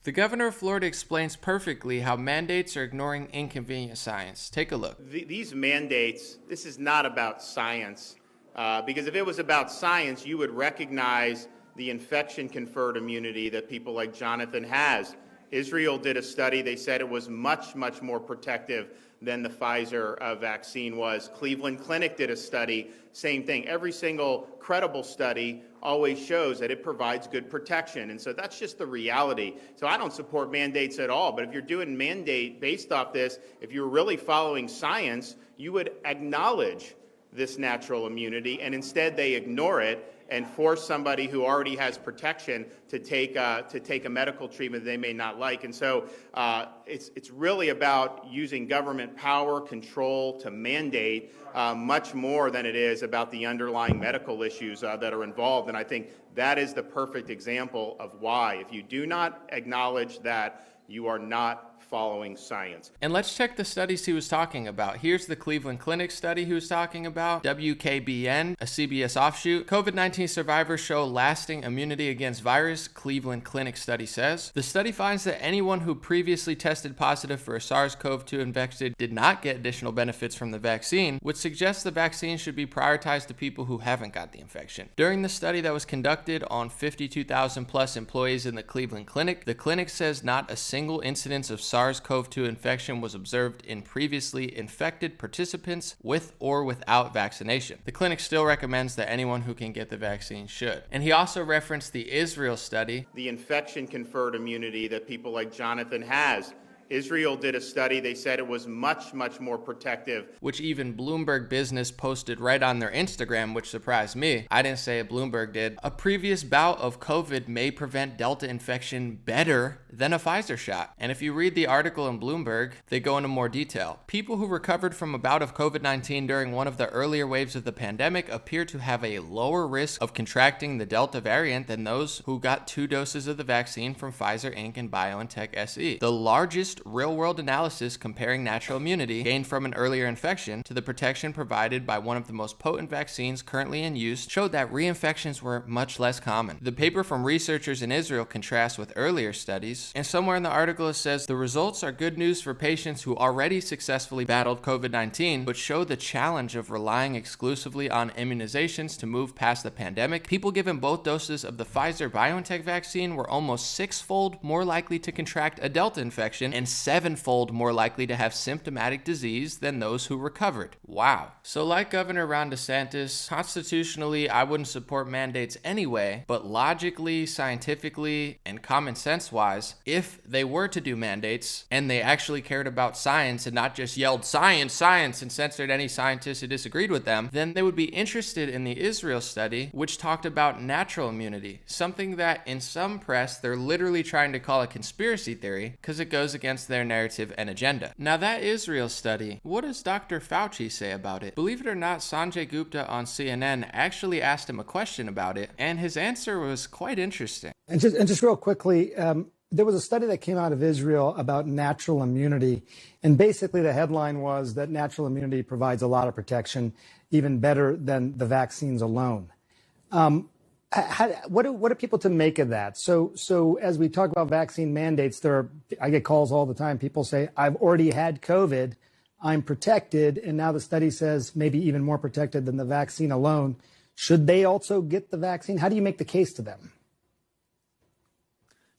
The governor of Florida explains perfectly how mandates are ignoring inconvenient science. Take a look. These mandates, this is not about science, because if it was about science, you would recognize the infection-conferred immunity that people like Jonathan has. Israel did a study. They said it was much, much more protective than the Pfizer vaccine was. Cleveland Clinic did a study, same thing. Every single credible study always shows that it provides good protection. And so that's just the reality. So I don't support mandates at all. But if you're doing mandate based off this, if you're really following science, you would acknowledge this natural immunity, and instead they ignore it and force somebody who already has protection to take a medical treatment they may not like. And so it's really about using government power control to mandate much more than it is about the underlying medical issues that are involved. And I think that is the perfect example of why. If you do not acknowledge that, you are not following science. And let's check the studies he was talking about. Here's the Cleveland Clinic study he was talking about. WKBN, a CBS offshoot. COVID-19 survivors show lasting immunity against virus, Cleveland Clinic study says. The study finds that anyone who previously tested positive for a SARS-CoV-2 infection did not get additional benefits from the vaccine, which suggests the vaccine should be prioritized to people who haven't got the infection. During the study that was conducted on 52,000 plus employees in the Cleveland Clinic, the clinic says not a single incidence of SARS-CoV-2 infection was observed in previously infected participants with or without vaccination. The clinic still recommends that anyone who can get the vaccine should. And he also referenced the Israel study. The infection-conferred immunity that people like Jonathan has. Israel did a study. They said it was much, much more protective. Which even Bloomberg Business posted right on their Instagram, which surprised me. I didn't say it, Bloomberg did. A previous bout of COVID may prevent Delta infection better than a Pfizer shot. And if you read the article in Bloomberg, they go into more detail. People who recovered from a bout of COVID-19 during one of the earlier waves of the pandemic appear to have a lower risk of contracting the Delta variant than those who got 2 doses of the vaccine from Pfizer Inc. and BioNTech SE. The largest real-world analysis comparing natural immunity gained from an earlier infection to the protection provided by one of the most potent vaccines currently in use showed that reinfections were much less common. The paper from researchers in Israel contrasts with earlier studies, and somewhere in the article it says the results are good news for patients who already successfully battled COVID-19, but show the challenge of relying exclusively on immunizations to move past the pandemic. People given both doses of the Pfizer-BioNTech vaccine were almost 6-fold more likely to contract a Delta infection and 7-fold more likely to have symptomatic disease than those who recovered. Wow. So like Governor Ron DeSantis, constitutionally, I wouldn't support mandates anyway, but logically, scientifically, and common sense-wise, if they were to do mandates and they actually cared about science and not just yelled science, science, and censored any scientists who disagreed with them, then they would be interested in the Israel study, which talked about natural immunity, something that in some press they're literally trying to call a conspiracy theory because it goes against their narrative and agenda. Now that Israel study, what does Dr. Fauci say about it? Believe it or not, Sanjay Gupta on CNN actually asked him a question about it, and his answer was quite interesting. And just real quickly, there was a study that came out of Israel about natural immunity, and basically the headline was that natural immunity provides a lot of protection, even better than the vaccines alone. What are people to make of that? So as we talk about vaccine mandates, I get calls all the time. People say, I've already had COVID, I'm protected, and now the study says maybe even more protected than the vaccine alone. Should they also get the vaccine? How do you make the case to them?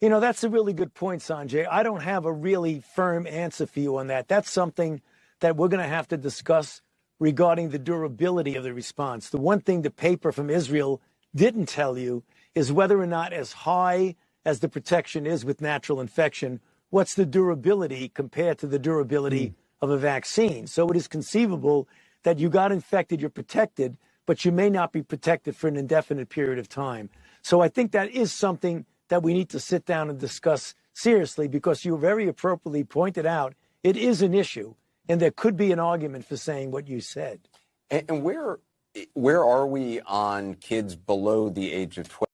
You know, that's a really good point, Sanjay. I don't have a really firm answer for you on that. That's something that we're going to have to discuss regarding the durability of the response. The one thing the paper from Israel didn't tell you is whether or not, as high as the protection is with natural infection, what's the durability compared to the durability of a vaccine. So it is conceivable that you got infected, you're protected, but you may not be protected for an indefinite period of time. So I think that is something that we need to sit down and discuss seriously, because you very appropriately pointed out it is an issue, and there could be an argument for saying what you said. And where are we on kids below the age of 12?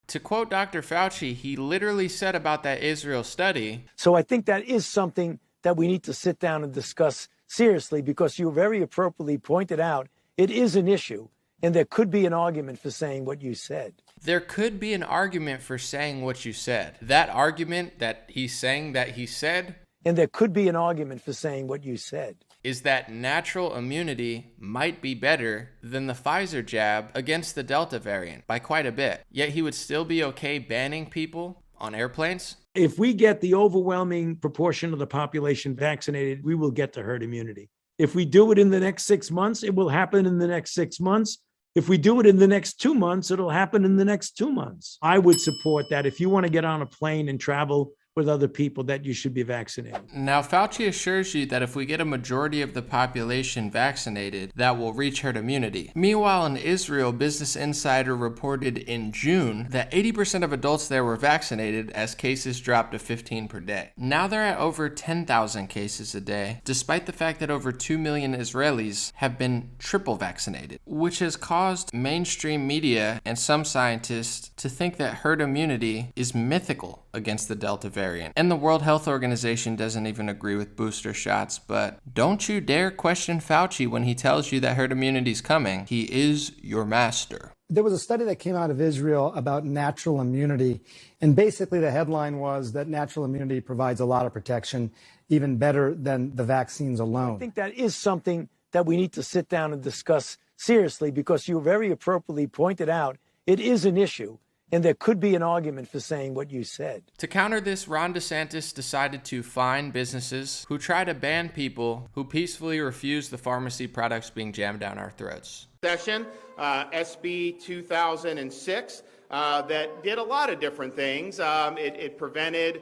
To quote Dr. Fauci, he literally said about that Israel study. So I think that is something that we need to sit down and discuss seriously, because you very appropriately pointed out it is an issue, and there could be an argument for saying what you said. There could be an argument for saying what you said. That argument that he's saying that he said, And there could be an argument for saying what you said, is that natural immunity might be better than the Pfizer jab against the Delta variant by quite a bit. Yet he would still be okay banning people on airplanes? If we get the overwhelming proportion of the population vaccinated, we will get to herd immunity. If we do it in the next 6 months, it will happen in the next 6 months. If we do it in the next 2 months, it'll happen in the next 2 months. I would support that. If you want to get on a plane and travel with other people, that you should be vaccinated. Now, Fauci assures you that if we get a majority of the population vaccinated, that will reach herd immunity. Meanwhile, in Israel, Business Insider reported in June that 80% of adults there were vaccinated as cases dropped to 15 per day. Now they're at over 10,000 cases a day, despite the fact that over 2 million Israelis have been triple vaccinated, which has caused mainstream media and some scientists to think that herd immunity is mythical against the Delta variant. And the World Health Organization doesn't even agree with booster shots, but don't you dare question Fauci when he tells you that herd immunity is coming. He is your master. There was a study that came out of Israel about natural immunity, and basically the headline was that natural immunity provides a lot of protection, even better than the vaccines alone. I think that is something that we need to sit down and discuss seriously, because you very appropriately pointed out it is an issue. And there could be an argument for saying what you said. To counter this, Ron DeSantis decided to fine businesses who try to ban people who peacefully refuse the pharmacy products being jammed down our throats. Session, SB 2006, that did a lot of different things. It prevented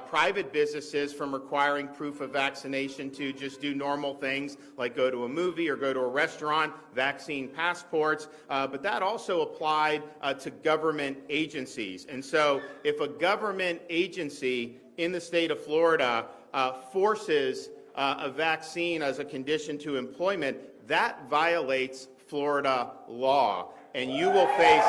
private businesses from requiring proof of vaccination to just do normal things like go to a movie or go to a restaurant, vaccine passports, but that also applied to government agencies. And so if a government agency in the state of Florida forces a vaccine as a condition to employment, that violates Florida law, and you will face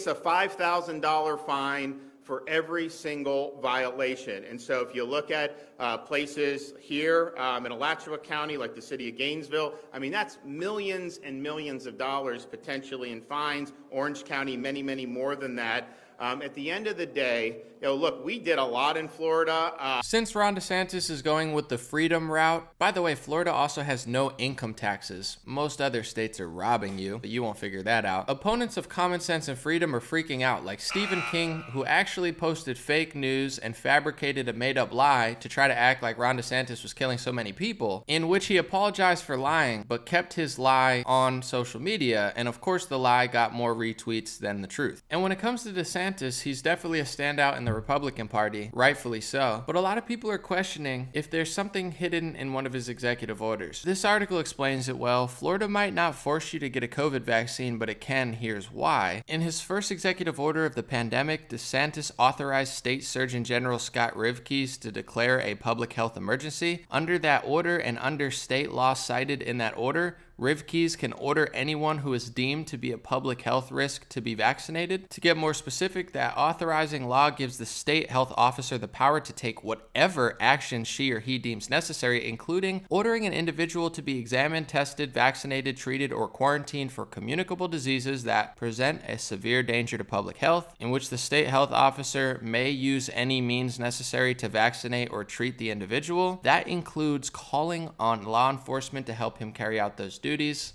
a $5,000 fine for every single violation. And so if you look at places here in Alachua County, like the city of Gainesville, I mean, that's millions and millions of dollars potentially in fines. Orange County, many, many more than that. At the end of the day, look, we did a lot in Florida. Since Ron DeSantis is going with the freedom route, by the way, Florida also has no income taxes. Most other states are robbing you, but you won't figure that out. Opponents of common sense and freedom are freaking out, like Stephen King, who actually posted fake news and fabricated a made-up lie to try to act like Ron DeSantis was killing so many people, in which he apologized for lying, but kept his lie on social media, and of course the lie got more retweets than the truth. And when it comes to DeSantis, he's definitely a standout in the Republican Party, rightfully so, but a lot of people are questioning if there's something hidden in one of his executive orders. This article explains it well. Florida might not force you to get a COVID vaccine, but it can. Here's why. In his first executive order of the pandemic, DeSantis authorized State Surgeon General Scott Rivkees to declare a public health emergency. Under that order and under state law cited in that order, Rivkees can order anyone who is deemed to be a public health risk to be vaccinated. To get more specific, that authorizing law gives the state health officer the power to take whatever action she or he deems necessary, including ordering an individual to be examined, tested, vaccinated, treated, or quarantined for communicable diseases that present a severe danger to public health, in which the state health officer may use any means necessary to vaccinate or treat the individual. That includes calling on law enforcement to help him carry out those duties.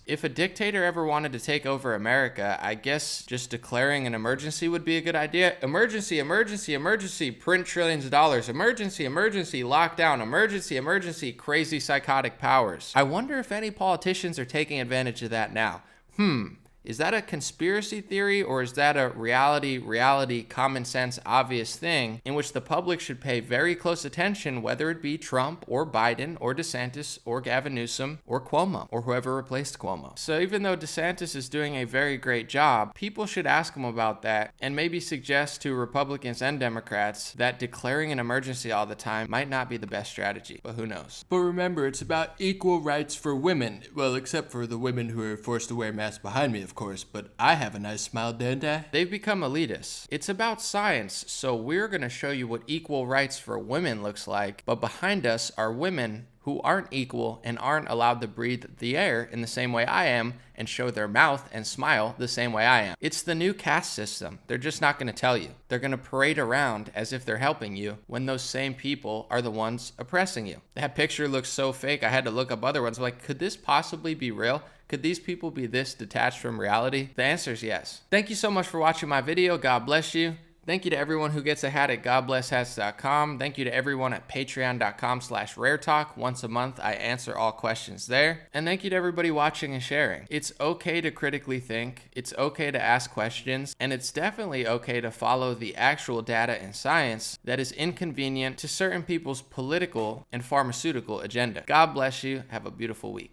If a dictator ever wanted to take over America, I guess just declaring an emergency would be a good idea. Emergency, emergency, emergency, print trillions of dollars. Emergency, emergency, lockdown. Emergency, emergency, crazy psychotic powers. I wonder if any politicians are taking advantage of that now. Is that a conspiracy theory, or is that a reality, common sense, obvious thing in which the public should pay very close attention, whether it be Trump or Biden or DeSantis or Gavin Newsom or Cuomo or whoever replaced Cuomo? So even though DeSantis is doing a very great job, people should ask him about that and maybe suggest to Republicans and Democrats that declaring an emergency all the time might not be the best strategy, but who knows? But remember, it's about equal rights for women. Well, except for the women who are forced to wear masks behind me, of of course, but I have a nice smile, don't I? They've become elitists. It's about science, so we're gonna show you what equal rights for women looks like, but behind us are women who aren't equal and aren't allowed to breathe the air in the same way I am and show their mouth and smile the same way I am. It's the new caste system. They're just not going to tell you. They're going to parade around as if they're helping you when those same people are the ones oppressing you. That picture looks so fake. I had to look up other ones. Like, could this possibly be real? Could these people be this detached from reality? The answer is yes. Thank you so much for watching my video. God bless you. Thank you to everyone who gets a hat at godblesshats.com. Thank you to everyone at patreon.com/raretalk. Once a month, I answer all questions there. And thank you to everybody watching and sharing. It's okay to critically think. It's okay to ask questions. And it's definitely okay to follow the actual data and science that is inconvenient to certain people's political and pharmaceutical agenda. God bless you. Have a beautiful week.